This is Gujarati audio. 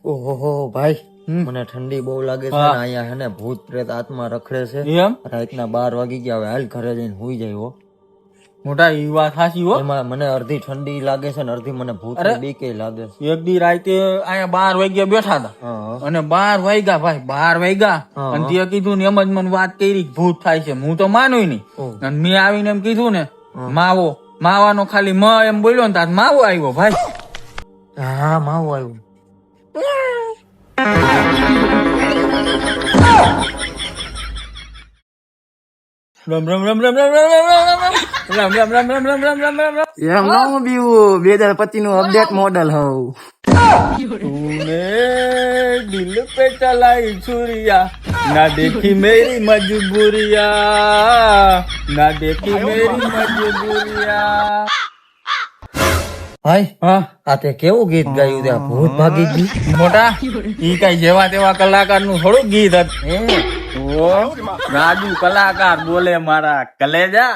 ઓહો ભાઈ, મને ઠંડી બહુ લાગે છે ને હા. અહીંયા હે ને ભૂત પ્રેત આત્મા રખડે છે. એમ રાતના 12 વાગી ગયા, હવે હાલ ઘરે જઈને હુઈ જાય હો. મોટા ઈ વાત સાચી હો. એમાં મને અડધી ઠંડી લાગે છે ને અડધી મને ભૂત અરે. બીકે લાગે છે. એક દી રાતે અહીંયા 12 વાગ્યા બેઠા હતા હા અને 12 વાગ્યા ભાઈ 12 વાગ્યા હા. અને તે કીધું ને એમ જ મને વાત કરી કે ભૂત થાય છે. હું તો માનું નહીં ઓહ. અને મેં આવીને એમ કીધું ને માવાનો ખાલી મ એમ બોલ્યો ને તાર માવો આવ્યો ભાઈ. હા માવું આવ્યું. રમ રમ રમ રમ રમ રમ રમ રમ રમ રમ રમ રમ રમ રમ રમ રમ. એમ ના બીવું 2025 નું અપડેટ મોડલ હોવ. तूने दिल पे चलाई छुरिया ना देखी मेरी मजबूरिया ना देखी मेरी मजबूरिया. ભાઈ હા આ તે કેવું ગીત ગાયું ત્યાં ભૂત ભાગી ગયું. મોટા ઈ કઈ જેવા તેવા કલાકાર નું થોડું ગીત હતું. ઓ રાજુ કલાકાર બોલે મારા કલેજા.